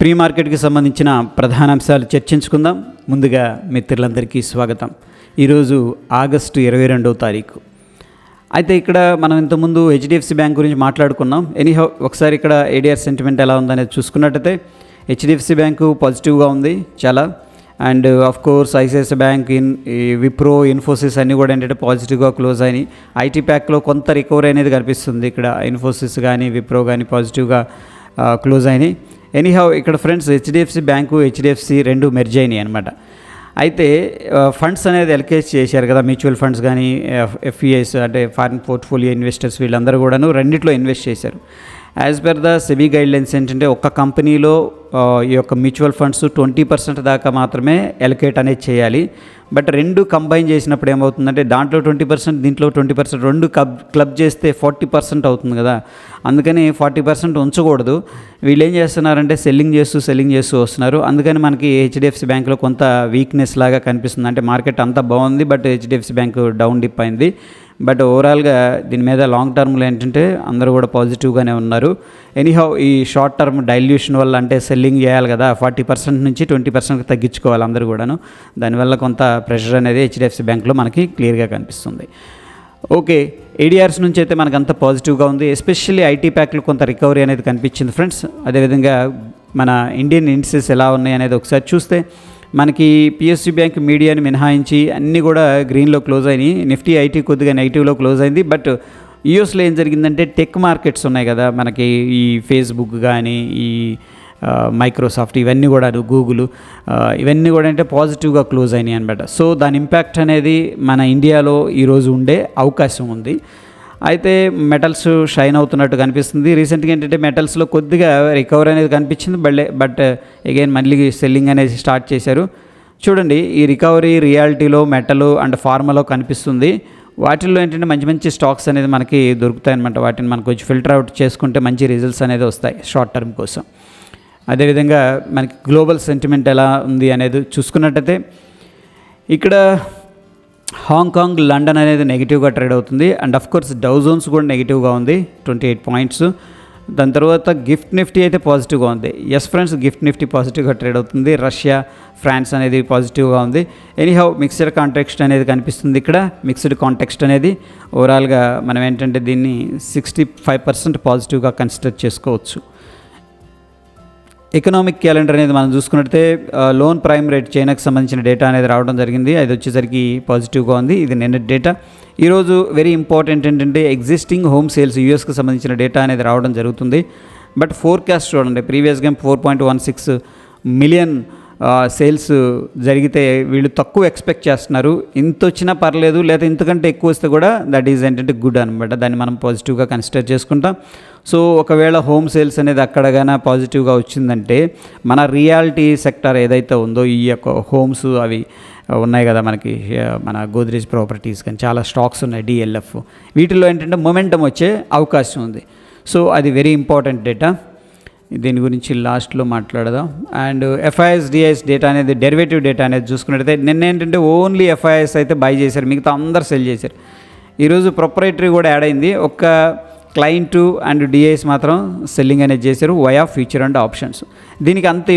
Pre మార్కెట్కి సంబంధించిన ప్రధాన అంశాలు చర్చించుకుందాం. ముందుగా మిత్రులందరికీ స్వాగతం. ఈరోజు ఆగస్టు 22వ తారీఖు. అయితే ఇక్కడ మనం ఇంతకుముందు హెచ్డిఎఫ్సి బ్యాంక్ గురించి మాట్లాడుకున్నాం. ఎనీహౌ ఒకసారి ఇక్కడ ఏడిఆర్ సెంటిమెంట్ ఎలా ఉందనేది చూసుకున్నట్టయితే హెచ్డిఎఫ్సి బ్యాంకు పాజిటివ్గా ఉంది చాలా. And of course ICICI bank, Wipro, Infosys అన్నీ కూడా ఏంటంటే పాజిటివ్గా క్లోజ్ అయినాయి. ఐటీ ప్యాక్లో కొంత రికవరీ అనేది కనిపిస్తుంది. ఇక్కడ ఇన్ఫోసిస్ కానీ విప్రో కానీ పాజిటివ్గా క్లోజ్ అయినాయి. ఎనీహౌ ఇక్కడ ఫ్రెండ్స్ హెచ్డిఎఫ్సి బ్యాంకు, హెచ్డిఎఫ్సి రెండు మెర్జ్ అయినాయి అనమాట. అయితే ఫండ్స్ అనేది ఎలకేట్ చేశారు కదా, మ్యూచువల్ ఫండ్స్ కానీ ఎఫ్ఈఐస్ అంటే ఫారిన్ పోర్ట్ఫోలియో ఇన్వెస్టర్స్, వీళ్ళందరూ కూడాను రెండిట్లో ఇన్వెస్ట్ చేశారు. As per the SEBI guidelines ఏంటంటే ఒక్క కంపెనీలో ఈ యొక్క మ్యూచువల్ ఫండ్స్ 20% దాకా మాత్రమే ఎలకేట్ అనేది చేయాలి. బట్ రెండు కంబైన్ చేసినప్పుడు ఏమవుతుందంటే దాంట్లో 20%, దీంట్లో 20%, రెండు క్లబ్ చేస్తే 40% అవుతుంది కదా. అందుకని 40% ఉంచకూడదు. వీళ్ళు ఏం చేస్తున్నారంటే సెల్లింగ్ చేస్తూ వస్తున్నారు. అందుకని మనకి హెచ్డిఎఫ్సి బ్యాంక్లో కొంత వీక్నెస్ లాగా కనిపిస్తుంది. అంటే మార్కెట్ అంతా బాగుంది, but HDFC bank down dip అయింది. బట్ ఓవరాల్గా దీని మీద లాంగ్ టర్మ్లో ఏంటంటే అందరూ కూడా పాజిటివ్గానే ఉన్నారు. ఎనీహౌ ఈ షార్ట్ టర్మ్ డైల్యూషన్ వల్ల, అంటే సెల్లింగ్ చేయాలి కదా, 40% నుంచి 20%కి తగ్గించుకోవాలి అందరూ కూడాను. దానివల్ల కొంత ప్రెషర్ అనేది హెచ్డిఎఫ్సి బ్యాంక్లో మనకి క్లియర్గా కనిపిస్తుంది. ఓకే, ఏడిఆర్స్ నుంచి అయితే మనకు అంత పాజిటివ్గా ఉంది. ఎస్పెషల్లీ ఐటీ ప్యాక్లో కొంత రికవరీ అనేది కనిపించింది ఫ్రెండ్స్. అదేవిధంగా మన ఇండియన్ ఇండిసెస్ ఎలా ఉన్నాయి అనేది ఒకసారి చూస్తే మనకి పిఎస్యు బ్యాంక్, మీడియాని మినహాయించి అన్నీ కూడా గ్రీన్లో క్లోజ్ అయినాయి. నిఫ్టీ ఐటీ కొద్దిగా నెగిటివ్లో క్లోజ్ అయింది. బట్ యూఎస్లో ఏం జరిగిందంటే టెక్ మార్కెట్స్ ఉన్నాయి కదా మనకి, ఈ ఫేస్బుక్ కానీ, ఈ మైక్రోసాఫ్ట్, ఇవన్నీ కూడా గూగుల్, ఇవన్నీ కూడా అంటే పాజిటివ్గా క్లోజ్ అయినాయి అనమాట. సో దాని ఇంపాక్ట్ అనేది మన ఇండియాలో ఈరోజు ఉండే అవకాశం ఉంది. అయితే మెటల్స్ షైన్ అవుతున్నట్టు కనిపిస్తుంది. రీసెంట్గా ఏంటంటే మెటల్స్లో కొద్దిగా రికవరీ అనేది కనిపించింది. బట్ అగైన్ మళ్ళీ సెల్లింగ్ అనేది స్టార్ట్ చేశారు. చూడండి, ఈ రికవరీ రియాలిటీలో, మెటల్ అండ్ ఫార్మాలో కనిపిస్తుంది. వాటిల్లో ఏంటంటే మంచి మంచి స్టాక్స్ అనేది మనకి దొరుకుతాయి అనమాట. వాటిని మనకు కొంచెం ఫిల్టర్ అవుట్ చేసుకుంటే మంచి రిజల్ట్స్ అనేది వస్తాయి షార్ట్ టర్మ్ కోసం. అదేవిధంగా మనకి గ్లోబల్ సెంటిమెంట్ ఎలా ఉంది అనేది చూసుకున్నట్టయితే ఇక్కడ హాంకాంగ్, లండన్ అనేది నెగిటివ్గా ట్రేడ్ అవుతుంది. And of course Dow Jones కూడా నెగిటివ్గా ఉంది, 28 పాయింట్స్. దాని తర్వాత గిఫ్ట్ నిఫ్టీ అయితే పాజిటివ్గా ఉంది. ఎస్ ఫ్రెండ్స్, గిఫ్ట్ నిఫ్టీ పాజిటివ్గా ట్రేడ్ అవుతుంది. రష్యా, ఫ్రాన్స్ అనేది పాజిటివ్గా ఉంది. ఎనీహౌ మిక్స్డ్ కాంటెక్స్ట్ అనేది కనిపిస్తుంది ఇక్కడ. మిక్స్డ్ కాంటెక్స్ట్ అనేది ఓవరాల్గా మనం ఏంటంటే దీన్ని 65% పాజిటివ్గా కన్సిడర్ చేసుకోవచ్చు. ఎకనామిక్ క్యాలెండర్ అనేది మనం చూసుకున్నట్లయితే లోన్ ప్రైమ్ రేట్ చైనాకి సంబంధించిన డేటా అనేది రావడం జరిగింది. అది వచ్చేసరికి పాజిటివ్గా ఉంది. ఇది నిన్నటి డేటా. ఈరోజు వెరీ ఇంపార్టెంట్ ఏంటంటే ఎగ్జిస్టింగ్ హోమ్ సేల్స్ యూఎస్కి సంబంధించిన డేటా అనేది రావడం జరుగుతుంది. బట్ ఫోర్కాస్ట్ చూడండి, ప్రీవియస్గా 4.16 మిలియన్ సేల్స్ జరిగితే వీళ్ళు తక్కువ ఎక్స్పెక్ట్ చేస్తున్నారు. ఇంత వచ్చినా పర్లేదు, లేదా ఇంతకంటే ఎక్కువ వస్తే కూడా దట్ ఈజ్ ఏంటంటే గుడ్ అనమాట. దాన్ని మనం పాజిటివ్గా కన్సిడర్ చేసుకుంటాం. సో ఒకవేళ హోమ్ సేల్స్ అనేది అక్కడగానే పాజిటివ్గా వచ్చిందంటే మన రియాలిటీ సెక్టర్ ఏదైతే ఉందో, ఈ యొక్క హోమ్స్ అవి ఉన్నాయి కదా మనకి, మన గోద్రేజ్ ప్రాపర్టీస్ కానీ చాలా స్టాక్స్ ఉన్నాయి, డిఎల్ఎఫ్, వీటిల్లో ఏంటంటే మొమెంటం వచ్చే అవకాశం ఉంది. సో అది వెరీ ఇంపార్టెంట్ డేటా. దీని గురించి లాస్ట్లో మాట్లాడదాం. అండ్ ఎఫ్ఐఎస్, డిఐఎస్ డేటా అనేది, డెరివేటివ్ డేటా అనేది చూసుకున్నట్టయితే నిన్న ఏంటంటే ఓన్లీ ఎఫ్ఐఎస్ అయితే బై చేశారు, మిగతా అందరు సెల్ చేశారు. ఈరోజు ప్రొపరేటరీ కూడా యాడ్ అయింది. ఒక్క క్లయింట్ అండ్ డిఐఎస్ మాత్రం సెల్లింగ్ అనేది చేశారు వయా ఫ్యూచర్ అండ్ ఆప్షన్స్. దీనికి అంత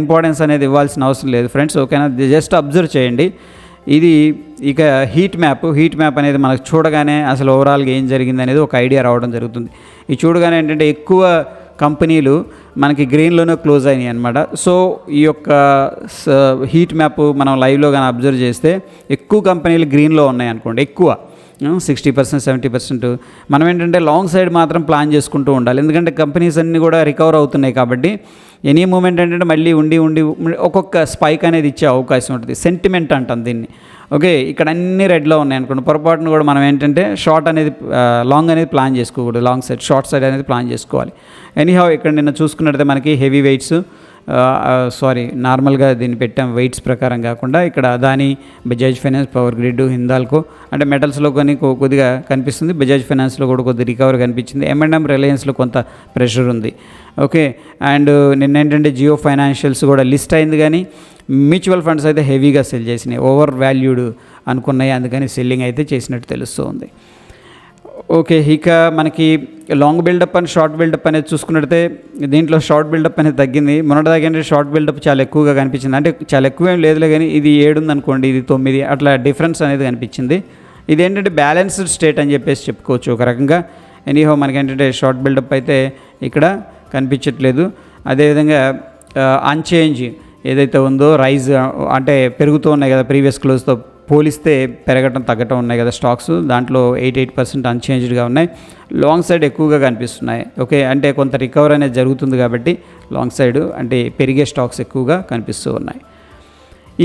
ఇంపార్టెన్స్ అనేది ఇవ్వాల్సిన అవసరం లేదు ఫ్రెండ్స్, ఓకేనా. జస్ట్ అబ్జర్వ్ చేయండి. ఇది ఇక హీట్ మ్యాప్ అనేది మనకు చూడగానే అసలు ఓవరాల్గా ఏం జరిగింది అనేది ఒక ఐడియా రావడం జరుగుతుంది. ఇది చూడగానే ఏంటంటే ఎక్కువ కంపెనీలు మనకి గ్రీన్లోనే క్లోజ్ అయినాయి అనమాట. సో ఈ యొక్క హీట్ మ్యాప్ మనం లైవ్లో కానీ అబ్జర్వ్ చేస్తే ఎక్కువ కంపెనీలు గ్రీన్లో ఉన్నాయి అనుకోండి, ఎక్కువ 60%, 70%. మనం ఏంటంటే లాంగ్ సైడ్ మాత్రం ప్లాన్ చేసుకుంటూ ఉండాలి. ఎందుకంటే కంపెనీస్ అన్నీ కూడా రికవర్ అవుతున్నాయి కాబట్టి ఎనీ మూమెంట్ ఏంటంటే మళ్ళీ ఉండి ఒక్కొక్క స్పైక్ అనేది ఇచ్చే అవకాశం ఉంటుంది. సెంటిమెంట్ అంటాం దీన్ని. ఓకే, ఇక్కడ అన్ని రెడ్లో ఉన్నాయి అనుకోండి, పొరపాటును కూడా మనం ఏంటంటే లాంగ్ అనేది ప్లాన్ చేసుకోకూడదు. లాంగ్ సైడ్, షార్ట్ సైడ్ అనేది ప్లాన్ చేసుకోవాలి. ఎనీహౌ ఇక్కడ నిన్న చూసుకున్నట్లయితే మనకి హెవీ వెయిట్స్, నార్మల్గా దీన్ని పెట్టాం వెయిట్స్ ప్రకారం కాకుండా, ఇక్కడ Adani, Bajaj finance, power grid, Hindalco అంటే మెటల్స్లో కానీ కొద్దిగా కనిపిస్తుంది. బజాజ్ ఫైనాన్స్లో కూడా కొద్దిగా రికవరీ కనిపించింది. M&M రిలయన్స్లో కొంత ప్రెషర్ ఉంది. ఓకే, అండ్ నిన్న ఏంటంటే జియో ఫైనాన్షియల్స్ కూడా లిస్ట్ అయింది, కానీ మ్యూచువల్ ఫండ్స్ అయితే హెవీగా సెల్ చేసినాయి, ఓవర్ వాల్యూడ్ అనుకున్నాయి, అందుకని సెల్లింగ్ అయితే చేసినట్టు తెలుస్తూ ఉంది. ఓకే, ఇక మనకి long buildup and short buildup అనేది చూసుకున్నట్లయితే దీంట్లో షార్ట్ బిల్డప్ అనేది తగ్గింది. మొన్నటిదాకా షార్ట్ బిల్డప్ చాలా ఎక్కువగా కనిపించింది. అంటే చాలా ఎక్కువ ఏం లేదులే, కానీ ఇది 7 ఉందనుకోండి, ఇది 9, అట్లా డిఫరెన్స్ అనేది కనిపించింది. ఇదేంటంటే బ్యాలెన్స్డ్ స్టేట్ అని చెప్పేసి చెప్పుకోవచ్చు ఒక రకంగా. ఎనీహో మనకేంటంటే షార్ట్ బిల్డప్ అయితే ఇక్కడ కనిపించట్లేదు. అదేవిధంగా అన్చేంజ్ ఏదైతే ఉందో రైజ్ అంటే పెరుగుతూ ఉన్నాయి కదా, ప్రీవియస్ క్లోజ్తో పోలిస్తే పెరగటం తగ్గటం ఉన్నాయి కదా స్టాక్స్, దాంట్లో 88% అన్చేంజ్డ్గా ఉన్నాయి. లాంగ్ సైడ్ ఎక్కువగా కనిపిస్తున్నాయి. ఓకే, అంటే కొంత రికవర్ అనేది జరుగుతుంది కాబట్టి లాంగ్ సైడ్ అంటే పెరిగే స్టాక్స్ ఎక్కువగా కనిపిస్తూ ఉన్నాయి.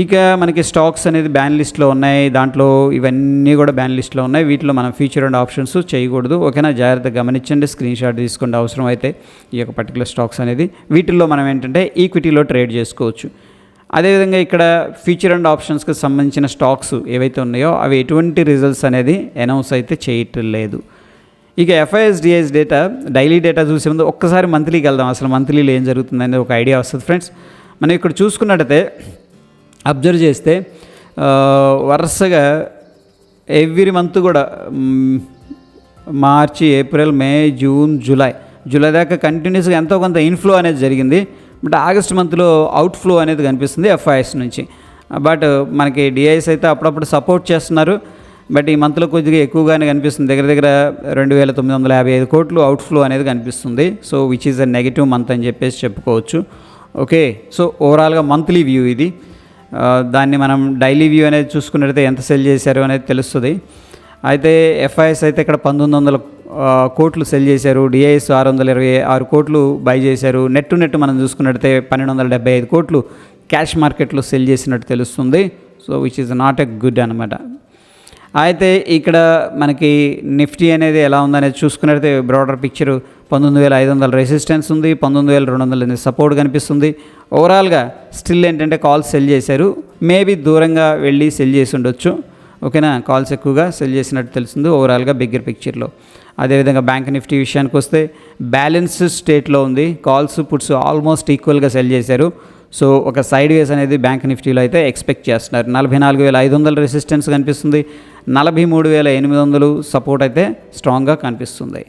ఇక మనకి స్టాక్స్ అనేది బ్యాన్ లిస్ట్లో ఉన్నాయి. దాంట్లో ఇవన్నీ కూడా బ్యాన్ లిస్ట్లో ఉన్నాయి. వీటిలో మనం ఫ్యూచర్ అండ్ ఆప్షన్స్ చేయకూడదు. ఓకేనా, జాగ్రత్తగా గమనించండి, స్క్రీన్ షాట్ తీసుకోండి అవసరం అయితే ఈ యొక్క పర్టికులర్ స్టాక్స్ అనేది. వీటిల్లో మనం ఏంటంటే ఈక్విటీలో ట్రేడ్ చేసుకోవచ్చు. అదేవిధంగా ఇక్కడ ఫ్యూచర్ అండ్ ఆప్షన్స్కి సంబంధించిన స్టాక్స్ ఏవైతే ఉన్నాయో అవి ఎటువంటి రిజల్ట్స్ అనేది అనౌన్స్ అయితే చేయటం లేదు. ఇక ఎఫ్ఐఎస్డిఐస్ డేటా, డైలీ డేటా చూసే ముందు ఒక్కసారి మంత్లీకి వెళ్దాం. అసలు మంత్లీలో ఏం జరుగుతుంది అనేది ఒక ఐడియా వస్తుంది ఫ్రెండ్స్. మనం ఇక్కడ చూసుకున్నట్టయితే అబ్జర్వ్ చేస్తే వరుసగా ఎవ్రీ మంత్ కూడా మార్చి, ఏప్రిల్, మే, జూన్, జూలై దాకా కంటిన్యూస్గా ఎంతో కొంత ఇన్ఫ్లో అనేది జరిగింది. బట్ ఆగస్ట్ మంత్లో అవుట్ఫ్లో అనేది కనిపిస్తుంది ఎఫ్ఐఎస్ నుంచి. బట్ మనకి డిఐఎస్ అయితే అప్పుడప్పుడు సపోర్ట్ చేస్తున్నారు. బట్ ఈ మంత్లో కొద్దిగా ఎక్కువగానే కనిపిస్తుంది. దగ్గర 2955 కోట్లు అవుట్ఫ్లో అనేది కనిపిస్తుంది. So which is a negative month అని చెప్పేసి చెప్పుకోవచ్చు. ఓకే, సో ఓవరాల్గా మంత్లీ వ్యూ ఇది. దాన్ని మనం డైలీ వ్యూ అనేది చూసుకున్నట్టయితే ఎంత సెల్ చేశారు అనేది తెలుస్తుంది. అయితే ఎఫ్ఐఎస్ అయితే ఇక్కడ 1900 కోట్లు సెల్ చేశారు. డిఐఎస్ 626 కోట్లు బై చేశారు. నెట్ మనం చూసుకున్నట్టయితే 1275 కోట్లు క్యాష్ మార్కెట్లో సెల్ చేసినట్టు తెలుస్తుంది. So which is not a good అనమాట. అయితే ఇక్కడ మనకి నిఫ్టీ అనేది ఎలా ఉందనేది చూసుకున్నట్టయితే బ్రాడర్ పిక్చర్ 19,500 రెసిస్టెన్స్ ఉంది, 19,200 అనేది సపోర్ట్ కనిపిస్తుంది. ఓవరాల్గా స్టిల్ ఏంటంటే కాల్స్ సెల్ చేశారు. మేబీ దూరంగా వెళ్ళి సెల్ చేసి ఉండొచ్చు. ఓకేనా, కాల్స్ ఎక్కువగా సెల్ చేసినట్టు తెలుస్తుంది ఓవరాల్గా బిగ్గర్ పిక్చర్లో. అదేవిధంగా బ్యాంక్ నిఫ్టీ విషయానికి వస్తే బ్యాలెన్స్ స్టేట్లో ఉంది. కాల్స్ పుట్స్ ఆల్మోస్ట్ ఈక్వల్గా సెల్ చేశారు. సో ఒక సైడ్ వేస్ అనేది బ్యాంక్ నిఫ్టీలో అయితే ఎక్స్పెక్ట్ చేస్తున్నారు. 44,500 రెసిస్టెన్స్ కనిపిస్తుంది, 43,800 సపోర్ట్ అయితే స్ట్రాంగ్గా కనిపిస్తుంది.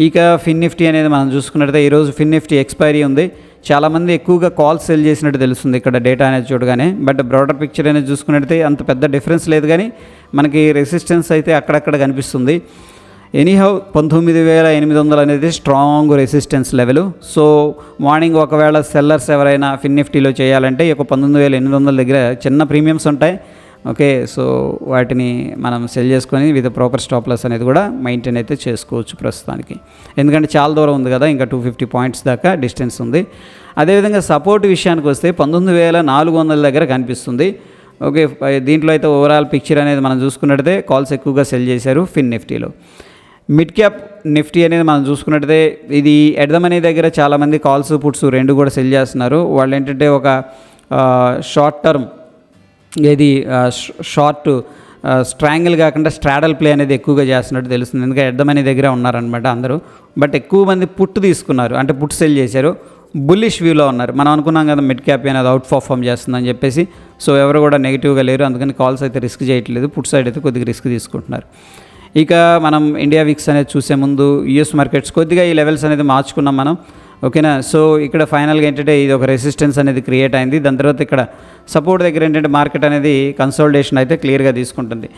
ఇక ఫిన్ నిఫ్టీ అనేది మనం చూసుకున్నట్టయితే ఈరోజు ఫిన్ నిఫ్టీ ఎక్స్పైరీ ఉంది. చాలామంది ఎక్కువగా కాల్స్ సెల్ చేసినట్టు తెలుస్తుంది ఇక్కడ డేటా అనేది చూడగానే. బట్ బ్రాడర్ పిక్చర్ అనేది చూసుకున్నట్టయితే అంత పెద్ద డిఫరెన్స్ లేదు, కానీ మనకి రెసిస్టెన్స్ అయితే అక్కడక్కడ కనిపిస్తుంది. ఎనీహౌ 19,800 అనేది strong resistance level. So morning ఒకవేళ సెల్లర్స్ ఎవరైనా ఫిన్ నిఫ్టీలో చేయాలంటే ఒక 19,800 దగ్గర చిన్న ప్రీమియమ్స్ ఉంటాయి. ఓకే, సో వాటిని మనం సెల్ చేసుకొని విత్ ప్రాపర్ స్టాప్ లాస్ అనేది కూడా మెయింటైన్ అయితే చేసుకోవచ్చు ప్రస్తుతానికి. ఎందుకంటే చాలా దూరం ఉంది కదా, ఇంకా 250 పాయింట్స్ దాకా డిస్టెన్స్ ఉంది. అదేవిధంగా సపోర్ట్ విషయానికి వస్తే 19,400 దగ్గర కనిపిస్తుంది. ఓకే, దీంట్లో అయితే ఓవరాల్ పిక్చర్ అనేది మనం చూసుకున్నట్టయితే కాల్స్ ఎక్కువగా సెల్ చేశారు ఫిన్ నిఫ్టీలో. మిడ్ క్యాప్ నిఫ్టీ అనేది మనం చూసుకున్నట్టయితే ఇది ఎట్ ద మనీ దగ్గర చాలామంది కాల్స్ పుట్స్ రెండు కూడా సెల్ చేస్తున్నారు. వాళ్ళు ఏంటంటే ఒక షార్ట్ టర్మ్ ఏది షార్ట్ స్ట్రాంగిల్ కాకుండా స్ట్రాడల్ ప్లే అనేది ఎక్కువగా చేస్తున్నట్టు తెలుస్తుంది. ఎందుకంటే ఎట్ ద మనీ దగ్గర ఉన్నారనమాట అందరూ. బట్ ఎక్కువ మంది పుట్ తీసుకున్నారు, అంటే పుట్ సెల్ చేశారు. బుల్లిష్ వ్యూలో ఉన్నారు. మనం అనుకున్నాం కదా మిడ్ క్యాప్ అనేది అవుట్ పర్ఫామ్ చేస్తుందని చెప్పేసి. సో ఎవరు కూడా నెగిటివ్గా లేరు, అందుకని కాల్స్ అయితే రిస్క్ చేయట్లేదు. పుట్ సైడ్ అయితే కొద్దిగా రిస్క్ తీసుకుంటున్నారు. ఇక మనం ఇండియా విక్స్ అనేది చూసే ముందు యూఎస్ మార్కెట్స్ కొద్దిగా ఈ లెవెల్స్ అనేది మార్చుకున్నాం మనం. ఓకేనా, సో ఇక్కడ ఫైనల్గా ఏంటంటే ఇది ఒక రెసిస్టెన్స్ అనేది క్రియేట్ అయింది. దాని తర్వాత ఇక్కడ సపోర్ట్ దగ్గర ఏంటంటే మార్కెట్ అనేది కన్సోలిడేషన్ అయితే క్లియర్గా తీసుకుంటుంది.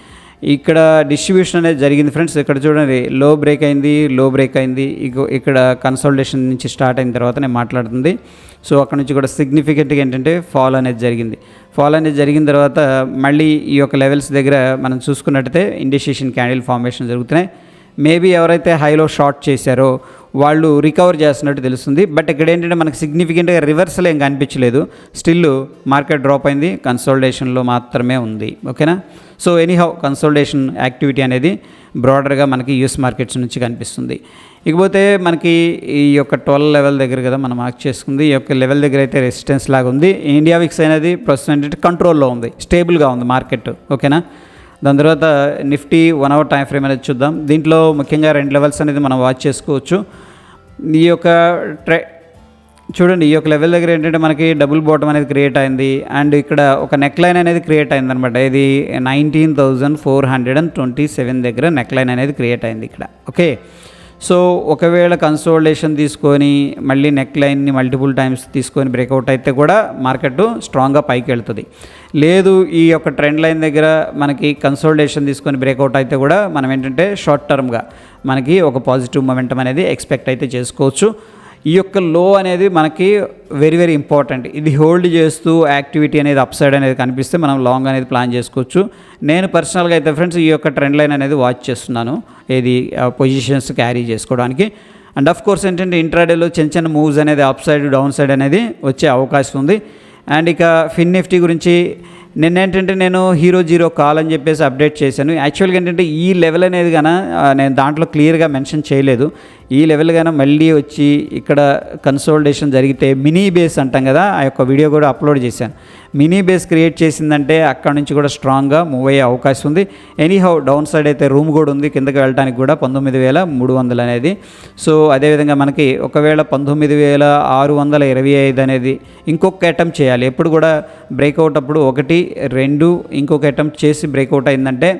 ఇక్కడ డిస్ట్రిబ్యూషన్ అనేది జరిగింది ఫ్రెండ్స్. ఇక్కడ చూడండి లో బ్రేక్ అయింది. ఇక్కడ కన్సోలిడేషన్ నుంచి స్టార్ట్ అయిన తర్వాత నేను మాట్లాడుతుంది. సో అక్కడ నుంచి కూడా సిగ్నిఫికెంట్గా ఏంటంటే ఫాల్ అనేది జరిగిన తర్వాత మళ్ళీ ఈ యొక్క లెవెల్స్ దగ్గర మనం చూసుకున్నట్టయితే ఇండికేషన్ క్యాండిల్ ఫార్మేషన్ జరుగుతున్నాయి. మేబీ ఎవరైతే హైలో షార్ట్ చేశారో వాళ్ళు రికవర్ చేస్తున్నట్టు తెలుస్తుంది. బట్ ఇక్కడ ఏంటంటే మనకు సిగ్నిఫికెంట్గా రివర్సల్ ఏం కనిపించలేదు. స్టిల్ మార్కెట్ డ్రాప్ అయింది, కన్సోలిడేషన్లో మాత్రమే ఉంది. ఓకేనా, సో ఎనీహౌ కన్సోలిడేషన్ యాక్టివిటీ అనేది బ్రాడర్గా మనకి యూఎస్ మార్కెట్స్ నుంచి కనిపిస్తుంది. ఇకపోతే మనకి ఈ యొక్క 12 లెవెల్ దగ్గర కదా మనం మార్క్ చేసుకుంది. ఈ యొక్క లెవెల్ దగ్గర అయితే రెసిస్టెన్స్ లాగా ఉంది. ఇండియా విక్స్ అనేది ప్రస్తుతం ఏంటంటే కంట్రోల్లో ఉంది, స్టేబుల్గా ఉంది మార్కెట్. ఓకేనా, దాని తర్వాత నిఫ్టీ 1 అవర్ టైం ఫ్రేమ్ అనేది చూద్దాం. దీంట్లో ముఖ్యంగా 2 లెవెల్స్ అనేది మనం వాచ్ చేసుకోవచ్చు. ఈ యొక్క చూడండి, ఈ యొక్క లెవెల్ దగ్గర ఏంటంటే మనకి డబుల్ బాటమ్ అనేది క్రియేట్ అయింది. అండ్ ఇక్కడ ఒక నెక్ లైన్ అనేది క్రియేట్ అయింది అనమాట. ఇది 19,427 దగ్గర నెక్ లైన్ అనేది క్రియేట్ అయింది ఇక్కడ. ఓకే, సో ఒకవేళ కన్సోలిడేషన్ తీసుకొని మళ్ళీ నెక్ లైన్ని మల్టిపుల్ టైమ్స్ తీసుకొని బ్రేక్అవుట్ అయితే కూడా మార్కెట్ స్ట్రాంగ్గా పైకి వెళ్తుంది. లేదు ఈ యొక్క ట్రెండ్ లైన్ దగ్గర మనకి కన్సోలిడేషన్ తీసుకొని బ్రేక్అవుట్ అయితే కూడా మనం ఏంటంటే షార్ట్ టర్మ్గా మనకి ఒక పాజిటివ్ మొమెంటం అనేది ఎక్స్పెక్ట్ అయితే చేసుకోవచ్చు. ఈ యొక్క లో అనేది మనకి వెరీ వెరీ ఇంపార్టెంట్. ఇది హోల్డ్ చేస్తూ యాక్టివిటీ అనేది అప్ సైడ్ అనేది కనిపిస్తే మనం లాంగ్ అనేది ప్లాన్ చేసుకోవచ్చు. నేను పర్సనల్గా అయితే ఫ్రెండ్స్ ఈ యొక్క ట్రెండ్ లైన్ అనేది వాచ్ చేస్తున్నాను, ఏది పొజిషన్స్ క్యారీ చేసుకోవడానికి. అండ్ ఆఫ్ కోర్స్ ఏంటంటే ఇంట్రాడేలో చిన్న చిన్న మూవ్స్ అనేది అప్ సైడ్ డౌన్ సైడ్ అనేది వచ్చే అవకాశం ఉంది. అండ్ ఇక ఫిన్ నిఫ్టీ గురించి నిన్నేంటంటే నేను హీరో జీరో కాల్ అని చెప్పేసి అప్డేట్ చేశాను. యాక్చువల్గా ఏంటంటే ఈ లెవెల్ అనేది కన్నా నేను దాంట్లో క్లియర్గా మెన్షన్ చేయలేదు. ఈ లెవెల్ కన్నా మళ్ళీ వచ్చి ఇక్కడ కన్సోలిడేషన్ జరిగితే మినీ బేస్ అంటాం కదా, ఆ యొక్క వీడియో కూడా అప్లోడ్ చేశాను. మినీ బేస్ క్రియేట్ చేసిందంటే అక్కడ నుంచి కూడా స్ట్రాంగ్గా మూవ్ అయ్యే అవకాశం ఉంది. ఎనీహౌ డౌన్ సైడ్ అయితే రూమ్ కూడా ఉంది కిందకి వెళ్ళడానికి కూడా 19,300 అనేది. సో అదేవిధంగా మనకి ఒకవేళ 19,625 అనేది ఇంకొక అటెంప్ట్ చేయాలి. ఎప్పుడు కూడా బ్రేక్అవుట్ అప్పుడు 1, 2 ఇంకొక అటెంప్ట్ చేసి బ్రేక్అవుట్ అయిందంటే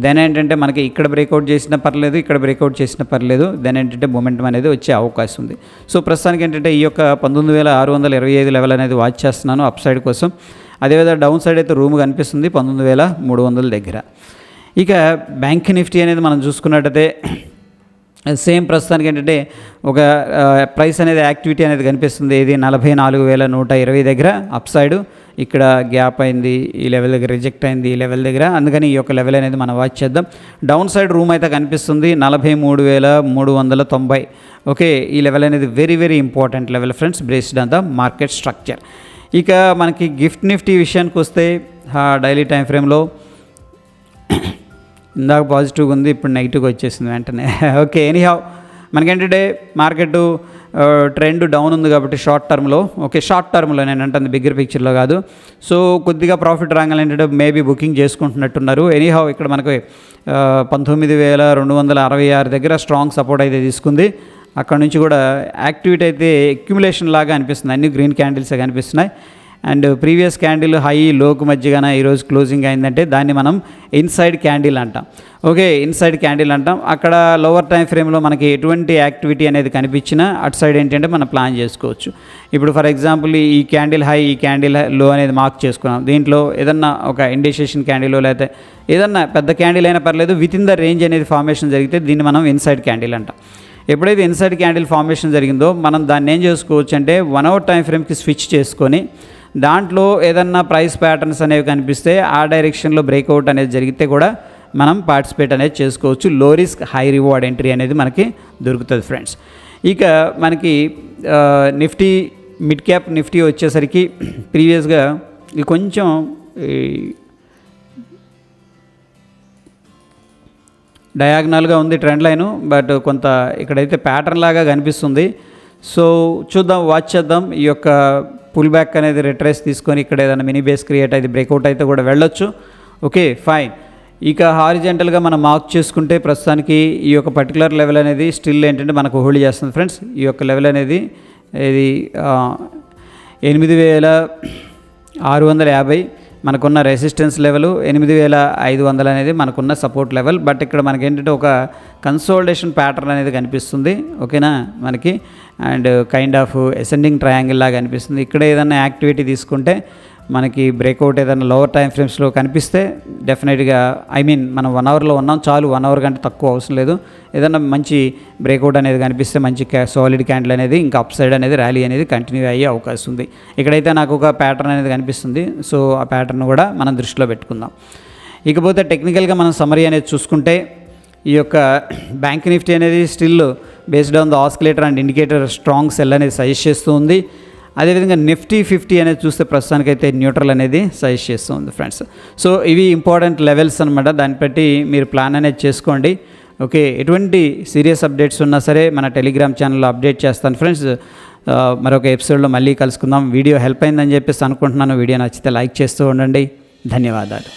దెన్ ఏంటంటే మనకి ఇక్కడ బ్రేక్అవుట్ చేసినా పర్లేదు, ఇక్కడ బ్రేక్అవుట్ చేసినా పర్లేదు, దెన్ ఏంటంటే మొమెంటం అనేది వచ్చే అవకాశం ఉంది. సో ప్రస్తుతానికి ఏంటంటే ఈ యొక్క 19,625 లెవెల్ అనేది వాచ్ చేస్తున్నాను అప్ సైడ్ కోసం. అదేవిధంగా డౌన్ సైడ్ అయితే రూమ్ కనిపిస్తుంది 19,300 దగ్గర. ఇక బ్యాంక్ నిఫ్టీ అనేది మనం చూసుకున్నట్టయితే సేమ్ ప్రస్తుతానికి ఏంటంటే ఒక ప్రైస్ అనేది యాక్టివిటీ అనేది కనిపిస్తుంది. ఇది 44,120 దగ్గర అప్ సైడ్ ఇక్కడ గ్యాప్ అయింది, ఈ లెవెల్ దగ్గర రిజెక్ట్ అయింది, ఈ లెవెల్ దగ్గర. అందుకని ఈ యొక్క లెవెల్ అనేది మనం వాచ్ చేద్దాం. డౌన్ సైడ్ రూమ్ అయితే కనిపిస్తుంది 43,390. ఓకే, ఈ లెవెల్ అనేది very very important level friends based on the market structure. ఇక మనకి గిఫ్ట్ నిఫ్టీ విషయానికి వస్తే డైలీ టైం ఫ్రేమ్లో ఇందాక పాజిటివ్గా ఉంది, ఇప్పుడు నెగిటివ్గా వచ్చేసింది వెంటనే. ఓకే, ఎనీహౌ మనకేంటంటే మార్కెట్ ట్రెండ్ డౌన్ ఉంది కాబట్టి షార్ట్ టర్మ్లో, ఓకే షార్ట్ టర్మ్లో నేను అంటుంది బిగ్గర్ పిక్చర్లో కాదు. సో కొద్దిగా ప్రాఫిట్ రాగానే ఏంటంటే మేబీ బుకింగ్ చేసుకుంటున్నట్టున్నారు. ఎనీహౌ ఇక్కడ మనకు 19,266 దగ్గర స్ట్రాంగ్ సపోర్ట్ అయితే తీసుకుంది. అక్కడ నుంచి కూడా యాక్టివిటీ అయితే అక్యుములేషన్ లాగా అనిపిస్తుంది, అన్ని గ్రీన్ క్యాండిల్సే కనిపిస్తున్నాయి. అండ్ ప్రీవియస్ క్యాండిల్ హై లోకు మధ్యగానే ఈరోజు క్లోజింగ్ అయిందంటే దాన్ని మనం ఇన్సైడ్ క్యాండిల్ అంటాం. ఓకే, ఇన్సైడ్ క్యాండిల్ అంటాం. అక్కడ లోవర్ టైం ఫ్రేమ్లో మనకి ఎటువంటి యాక్టివిటీ అనేది కనిపించినా అటు సైడ్ ఏంటంటే మనం ప్లాన్ చేసుకోవచ్చు. ఇప్పుడు ఫర్ ఎగ్జాంపుల్ ఈ క్యాండిల్ హై, ఈ క్యాండిల్ లో అనేది మార్క్ చేసుకున్నాం. దీంట్లో ఏదన్నా ఒక ఇండికేషన్ క్యాండిల్ లేకపోతే ఏదన్నా పెద్ద క్యాండిల్ అయినా పర్లేదు, విత్ ఇన్ ద రేంజ్ అనేది ఫార్మేషన్ జరిగితే దీన్ని మనం ఇన్సైడ్ క్యాండిల్ అంటాం. ఎప్పుడైతే ఇన్సైడ్ క్యాండిల్ ఫార్మేషన్ జరిగిందో మనం దాన్ని ఏం చేసుకోవచ్చు అంటే 1 hour టైం ఫ్రేమ్కి స్విచ్ చేసుకొని దాంట్లో ఏదన్నా ప్రైస్ ప్యాటర్న్స్ అనేవి కనిపిస్తే ఆ డైరెక్షన్లో బ్రేక్అవుట్ అనేది జరిగితే కూడా మనం పార్టిసిపేట్ అనేది చేసుకోవచ్చు. లో రిస్క్ హై రివార్డ్ ఎంట్రీ అనేది మనకి దొరుకుతుంది ఫ్రెండ్స్. ఇక మనకి నిఫ్టీ మిడ్ క్యాప్ నిఫ్టీ వచ్చేసరికి ప్రీవియస్గా ఇది కొంచెం డయాగ్నల్గా ఉంది ట్రెండ్ లైను, బట్ కొంత ఇక్కడైతే ప్యాటర్న్ లాగా కనిపిస్తుంది. సో చూద్దాం, వాచ్ చేద్దాం. ఈ యొక్క పుల్ బ్యాక్ అనేది రిట్రేస్ తీసుకొని ఇక్కడ ఏదైనా మినీ బేస్ క్రియేట్ అయితే బ్రేక్అవుట్ అయితే కూడా వెళ్ళొచ్చు. Okay fine. ఇక హారిజెంటల్గా మనం మార్క్ చేసుకుంటే ప్రస్తుతానికి ఈ యొక్క పర్టికులర్ లెవెల్ అనేది స్టిల్ ఏంటంటే మనకు హోల్డ్ చేస్తుంది ఫ్రెండ్స్. ఈ యొక్క లెవెల్ అనేది ఇది 8,650 మనకున్న రెసిస్టెన్స్ లెవెల్, 8,500 అనేది మనకున్న సపోర్ట్ లెవెల్. బట్ ఇక్కడ మనకి ఏంటంటే ఒక కన్సోలిడేషన్ ప్యాటర్న్ అనేది కనిపిస్తుంది, ఓకేనా మనకి. And kind of ascending triangle లాగా కనిపిస్తుంది. ఇక్కడ ఏదైనా యాక్టివిటీ తీసుకుంటే మనకి బ్రేక్అవుట్ ఏదైనా లోవర్ టైం ఫ్రేమ్స్లో కనిపిస్తే డెఫినెట్గా మనం 1 hourలో ఉన్నాం చాలు, 1 hour కంటే తక్కువ అవసరం లేదు. ఏదైనా మంచి బ్రేక్అవుట్ అనేది కనిపిస్తే మంచి సాలిడ్ క్యాండిల్ అనేది ఇంకా అప్ సైడ్ అనేది ర్యాలీ అనేది కంటిన్యూ అయ్యే అవకాశం ఉంది. ఇక్కడైతే నాకు ఒక ప్యాటర్న్ అనేది కనిపిస్తుంది. సో ఆ ప్యాటర్న్ కూడా మనం దృష్టిలో పెట్టుకుందాం. ఇకపోతే టెక్నికల్గా మనం సమరీ అనేది చూసుకుంటే ఈ యొక్క బ్యాంక్ నిఫ్టీ అనేది still based on the oscillator and indicator strong cell అనేది సజెస్ట్ చేస్తూ ఉంది. అదేవిధంగా నిఫ్టీ 50 అనేది చూస్తే ప్రస్తుతానికైతే న్యూట్రల్ అనేది సజెస్ట్ చేస్తూ ఉంది ఫ్రెండ్స్. సో ఇవి ఇంపార్టెంట్ లెవెల్స్ అనమాట, దాన్ని బట్టి మీరు ప్లాన్ అనేది చేసుకోండి. ఓకే, ఎటువంటి సీరియస్ అప్డేట్స్ ఉన్నా సరే మన టెలిగ్రామ్ ఛానల్లో అప్డేట్ చేస్తాను ఫ్రెండ్స్. మరొక ఎపిసోడ్లో మళ్ళీ కలుసుకుందాం. వీడియో హెల్ప్ అయిందని చెప్పేసి అనుకుంటున్నాను. వీడియో నచ్చితే లైక్ చేస్తూ ఉండండి. ధన్యవాదాలు.